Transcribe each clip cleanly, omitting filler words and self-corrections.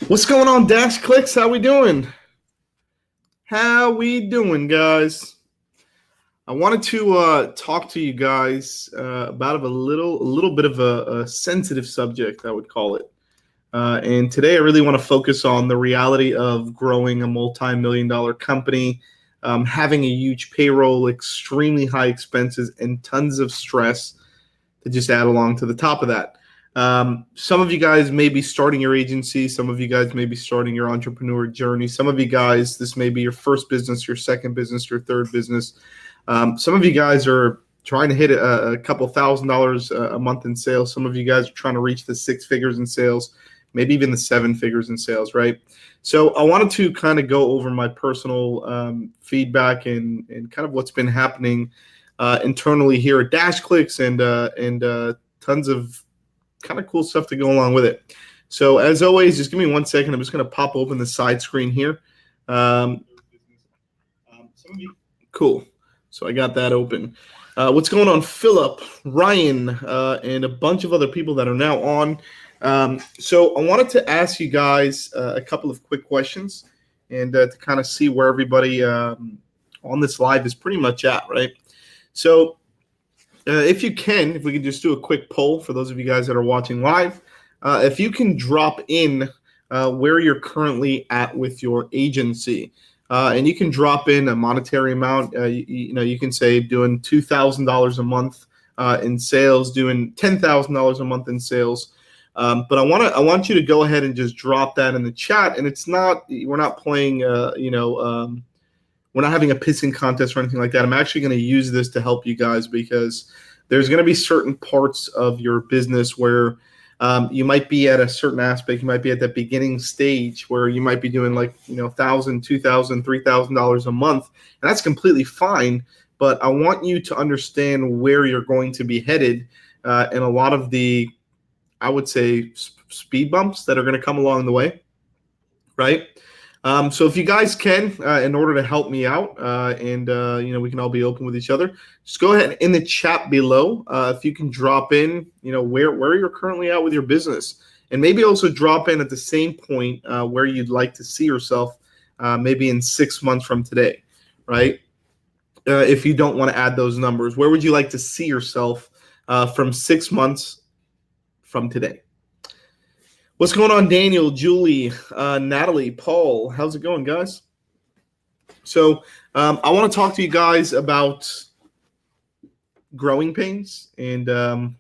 What's going on, DashClicks? How we doing? How we doing, guys? I wanted to talk to you guys about a little bit of a sensitive subject, I would call it. And today, I really want to focus on the reality of growing a multi-million-dollar company, having a huge payroll, extremely high expenses, and tons of stress to just add along to the top of that. Some of you guys may be starting your agency. Some of you guys may be starting your entrepreneur journey. Some of you guys, this may be your first business, your second business, your third business. Some of you guys are trying to hit a couple $1,000s a month in sales. Some of you guys are trying to reach the 6 figures in sales, maybe even the 7 figures in sales, right? So I wanted to kind of go over my personal feedback and kind of what's been happening internally here at DashClicks and tons of kind of cool stuff to go along with it. So as always, just give me 1 second. I'm just going to pop open the side screen here. Cool. So I got that open. What's going on, Philip, Ryan, and a bunch of other people that are now on. So I wanted to ask you guys a couple of quick questions and to kind of see where everybody on this live is pretty much at, right? So if we can just do a quick poll for those of you guys that are watching live. If you can drop in where you're currently at with your agency, and you can drop in a monetary amount. You can say doing $2,000 a month in sales, doing $10,000 a month in sales. But I want you to go ahead and just drop that in the chat. And we're not playing, we're not having a pissing contest or anything like that. I'm actually going to use this to help you guys because there's going to be certain parts of your business where you might be at a certain aspect. You might be at that beginning stage where you might be doing like, $1,000, $2,000, $3,000 a month. And that's completely fine. But I want you to understand where you're going to be headed and a lot of the, I would say, speed bumps that are going to come along the way, right? So if you guys can, in order to help me out, and we can all be open with each other, just go ahead in the chat below. If you can drop in, where you're currently at with your business, and maybe also drop in at the same point where you'd like to see yourself, maybe in 6 months from today, right? If you don't want to add those numbers, where would you like to see yourself from 6 months from today? What's going on, Daniel, Julie, Natalie, Paul? How's it going, guys? So I want to talk to you guys about growing pains and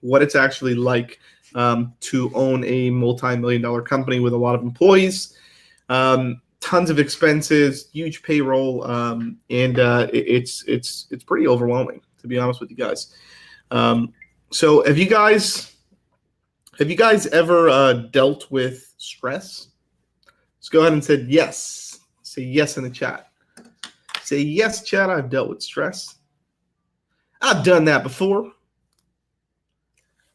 what it's actually like to own a multi-million-dollar company with a lot of employees, tons of expenses, huge payroll, and it's pretty overwhelming, to be honest with you guys. So have you guys ever dealt with stress? Let's go ahead and say yes. Say yes in the chat. Say yes, chat. I've dealt with stress. I've done that before.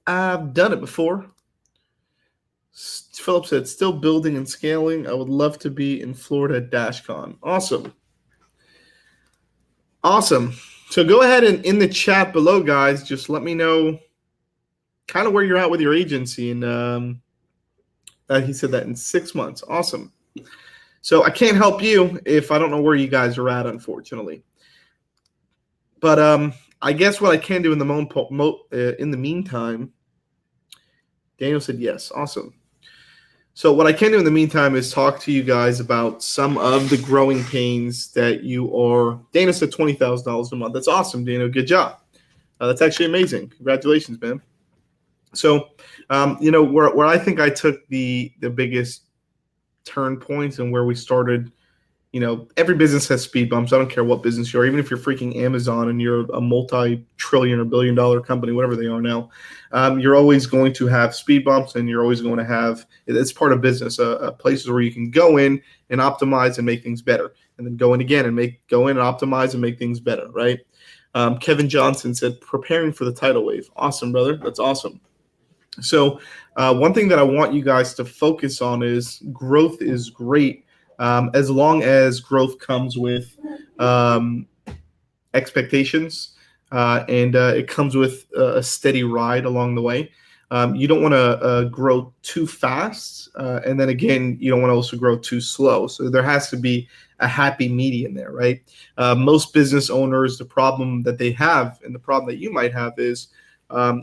I've done it before. Philip said, still building and scaling. I would love to be in Florida at DashCon. Awesome. Awesome. So go ahead and in the chat below, guys, just let me know kind of where you're at with your agency. And he said that in 6 months. Awesome. So I can't help you if I don't know where you guys are at, unfortunately. But I guess what I can do in the meantime, Daniel said yes. Awesome. So what I can do in the meantime is talk to you guys about some of the growing pains that you are. Dana said $20,000 a month. That's awesome, Dana. Good job. That's actually amazing. Congratulations, man. So, where I think I took the biggest turn points and where we started, every business has speed bumps. I don't care what business you are, even if you're freaking Amazon and you're a multi-trillion or billion-dollar company, whatever they are now, you're always going to have speed bumps, and you're always going to have, it's part of business, places where you can go in and optimize and make things better, and then go in again and go in and optimize and make things better, right? Kevin Johnson said, preparing for the tidal wave. Awesome, brother. That's awesome. So one thing that I want you guys to focus on is growth is great as long as growth comes with expectations and it comes with a steady ride along the way. You don't want to grow too fast, and then again, you don't want to also grow too slow. So there has to be a happy median there, right? Most business owners, the problem that they have, and the problem that you might have, is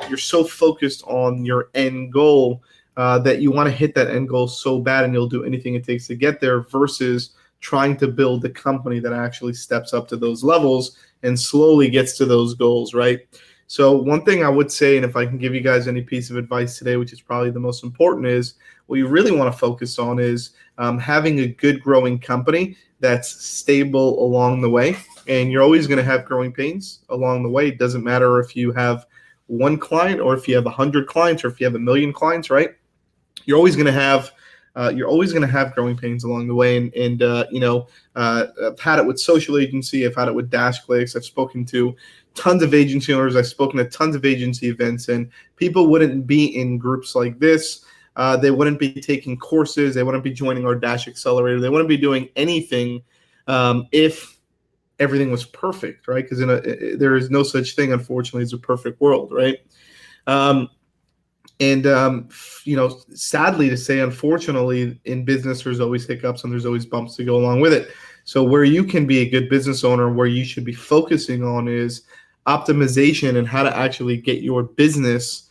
you're so focused on your end goal that you want to hit that end goal so bad, and you'll do anything it takes to get there, versus trying to build a company that actually steps up to those levels and slowly gets to those goals, right? So one thing I would say, and if I can give you guys any piece of advice today, which is probably the most important, is what you really want to focus on is having a good growing company that's stable along the way. And you're always going to have growing pains along the way. It doesn't matter if you have one client or if you have 100 clients or if you have 1,000,000 clients, right? You're always going to have growing pains along the way. And I've had it with social agency. I've had it with DashClicks. I've spoken to tons of agency owners. I've spoken at tons of agency events, and people wouldn't be in groups like this. They wouldn't be taking courses. They wouldn't be joining our Dash Accelerator. They wouldn't be doing anything if everything was perfect, right? Because there is no such thing, unfortunately, as a perfect world, right? Sadly to say, unfortunately, in business, there's always hiccups and there's always bumps to go along with it. So where you can be a good business owner, where you should be focusing on, is optimization and how to actually get your business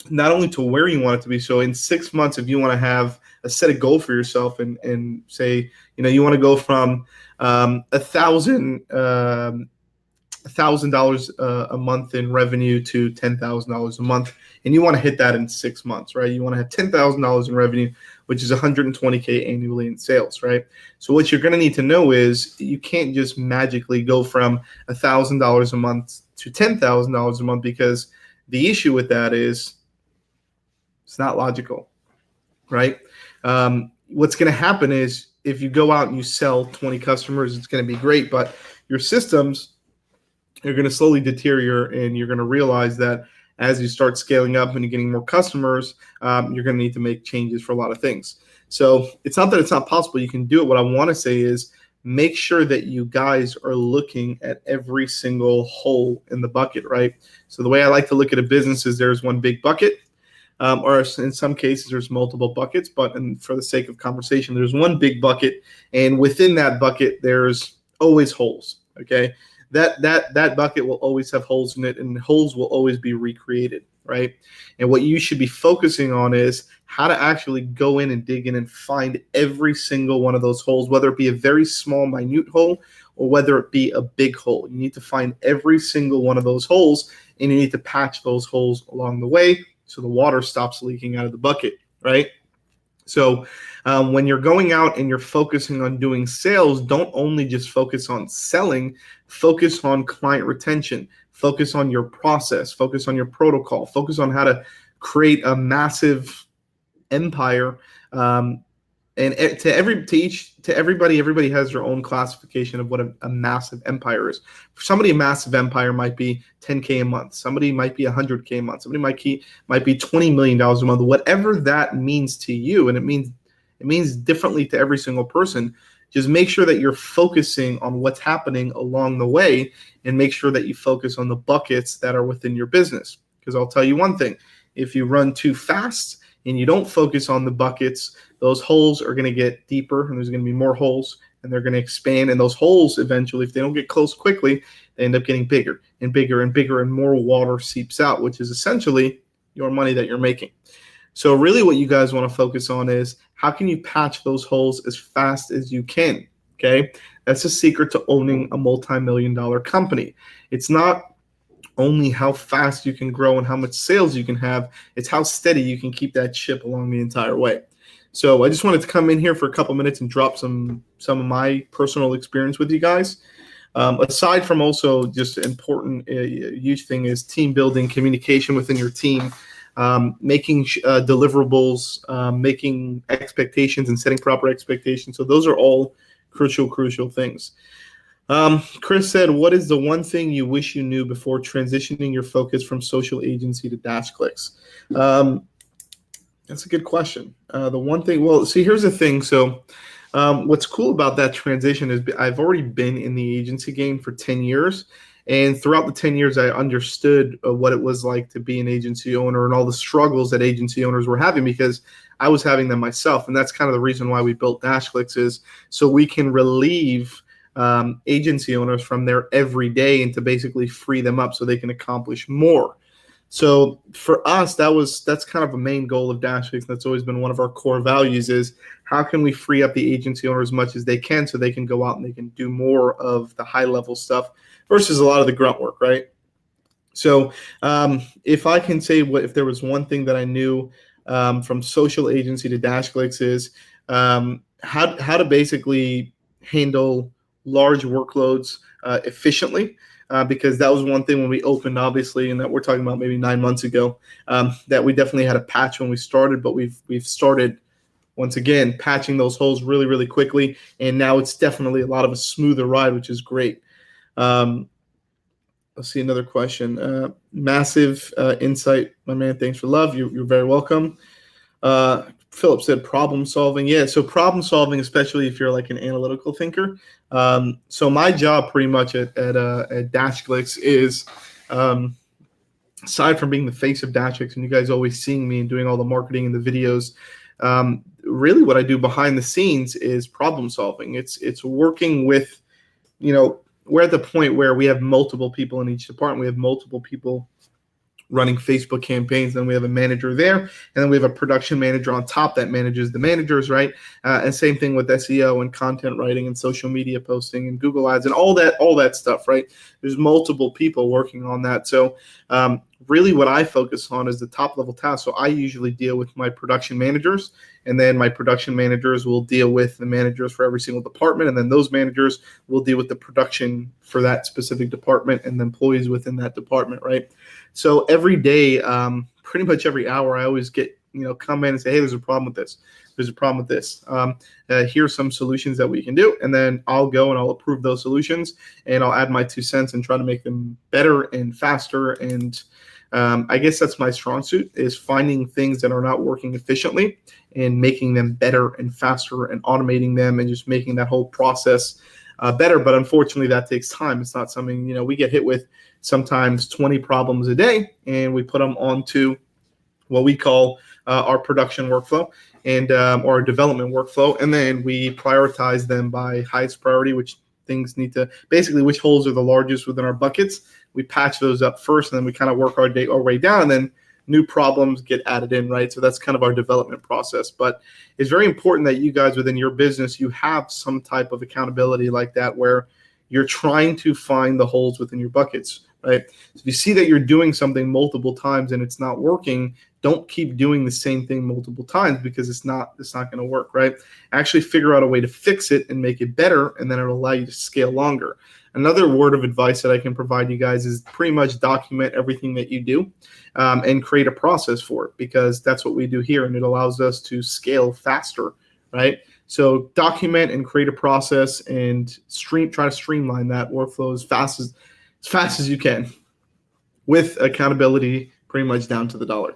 not only to where you want it to be. So in 6 months, if you want to have a set a goal for yourself and say, you want to go from $1,000 a month in revenue to $10,000 a month, and you want to hit that in 6 months, right? You want to have $10,000 in revenue, which is $120K annually in sales, right? So what you're going to need to know is you can't just magically go from $1,000 a month to $10,000 a month, because the issue with that is it's not logical, right? What's going to happen is if you go out and you sell 20 customers, it's going to be great, but your systems are going to slowly deteriorate, and you're going to realize that as you start scaling up and you're getting more customers, you're going to need to make changes for a lot of things. So it's not that it's not possible. You can do it. What I want to say is make sure that you guys are looking at every single hole in the bucket, right? So the way I like to look at a business is there's one big bucket, or in some cases there's multiple buckets, but for the sake of conversation, there's one big bucket, and within that bucket there's always holes, okay? That bucket will always have holes in it, and holes will always be recreated, right? And what you should be focusing on is how to actually go in and dig in and find every single one of those holes, whether it be a very small, minute hole or whether it be a big hole. You need to find every single one of those holes, and you need to patch those holes along the way so the water stops leaking out of the bucket, right? So when you're going out and you're focusing on doing sales, don't only just focus on selling, focus on client retention, focus on your process, focus on your protocol, focus on how to create a massive empire. And everybody has their own classification of what a massive empire is. For somebody, a massive empire might be 10K a month. Somebody might be 100K a month. Somebody might be $20 million a month. Whatever that means to you, and it means differently to every single person. Just make sure that you're focusing on what's happening along the way, and make sure that you focus on the buckets that are within your business. Because I'll tell you one thing: if you run too fast and you don't focus on the buckets, those holes are going to get deeper, and there's going to be more holes, and they're going to expand. And those holes eventually, if they don't get closed quickly, they end up getting bigger and bigger and bigger, and more water seeps out, which is essentially your money that you're making. So really what you guys want to focus on is how can you patch those holes as fast as you can, okay? That's the secret to owning a multi-million-dollar company. It's not only how fast you can grow and how much sales you can have, it's how steady you can keep that ship along the entire way. So I just wanted to come in here for a couple minutes and drop some of my personal experience with you guys. Aside from also just important, huge thing is team building, communication within your team, making deliverables, making expectations and setting proper expectations. So those are all crucial things. Chris said, what is the one thing you wish you knew before transitioning your focus from social agency to DashClicks? That's a good question. The one thing, well, see, here's the thing. So what's cool about that transition is I've already been in the agency game for 10 years. And throughout the 10 years, I understood what it was like to be an agency owner and all the struggles that agency owners were having, because I was having them myself. And that's kind of the reason why we built DashClicks, is so we can relieve agency owners from their everyday and to basically free them up so they can accomplish more. So for us, that's kind of a main goal of DashClicks. That's always been one of our core values, is how can we free up the agency owner as much as they can so they can go out and they can do more of the high level stuff versus a lot of the grunt work, right? So if I can say if there was one thing that I knew from social agency to DashClicks, is how to basically handle large workloads efficiently. Because that was one thing when we opened, obviously, and that we're talking about maybe 9 months ago, that we definitely had a patch when we started, but we've started, once again, patching those holes really, really quickly, and now it's definitely a lot of a smoother ride, which is great. Let's see another question. Massive insight, my man. Thanks for love. You're very welcome. Philip said problem solving. Yeah, so problem solving, especially if you're like an analytical thinker. So my job pretty much at DashClicks is, aside from being the face of DashClicks and you guys always seeing me and doing all the marketing and the videos, really what I do behind the scenes is problem solving. It's working with, we're at the point where we have multiple people in each department. We have multiple people running Facebook campaigns, then we have a manager there, and then we have a production manager on top that manages the managers, right? And same thing with SEO and content writing and social media posting and Google Ads and all that stuff, right? There's multiple people working on that. So really what I focus on is the top level tasks. So I usually deal with my production managers, and then my production managers will deal with the managers for every single department, and then those managers will deal with the production for that specific department and the employees within that department, right? So every day, pretty much every hour, I always get, come in and say, hey, there's a problem with this. There's a problem with this. Here's some solutions that we can do. And then I'll go and I'll approve those solutions, and I'll add my 2 cents and try to make them better and faster. And I guess that's my strong suit, is finding things that are not working efficiently and making them better and faster and automating them and just making that whole process better. But unfortunately, that takes time. It's not something, we get hit with sometimes 20 problems a day, and we put them onto what we call our production workflow and or our development workflow, and then we prioritize them by highest priority, which things need to, basically which holes are the largest within our buckets. We patch those up first, and then we kind of work our way down, and then new problems get added in, right? So that's kind of our development process. But it's very important that you guys within your business, you have some type of accountability like that, where you're trying to find the holes within your buckets, right? So if you see that you're doing something multiple times and it's not working, don't keep doing the same thing multiple times, because it's not going to work, right? Actually figure out a way to fix it and make it better, and then it'll allow you to scale longer. Another word of advice that I can provide you guys is pretty much document everything that you do and create a process for it, because that's what we do here, and it allows us to scale faster, right? So document and create a process and try to streamline that workflow as fast as you can, with accountability pretty much down to the dollar.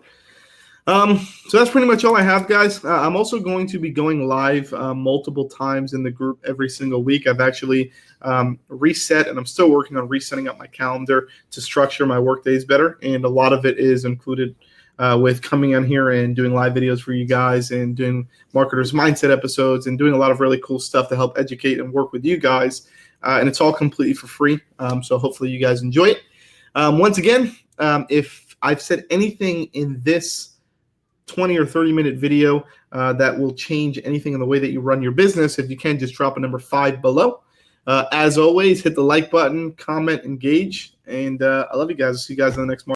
So that's pretty much all I have, guys. I'm also going to be going live multiple times in the group every single week. I've actually reset, and I'm still working on resetting up my calendar to structure my work days better. And a lot of it is included with coming on here and doing live videos for you guys, and doing marketers mindset episodes, and doing a lot of really cool stuff to help educate and work with you guys. And it's all completely for free. So hopefully you guys enjoy it. Once again, if I've said anything in this 20 or 30-minute video that will change anything in the way that you run your business, if you can, just drop a number 5 below. As always, hit the like button, comment, engage, and I love you guys. I'll see you guys in the next one.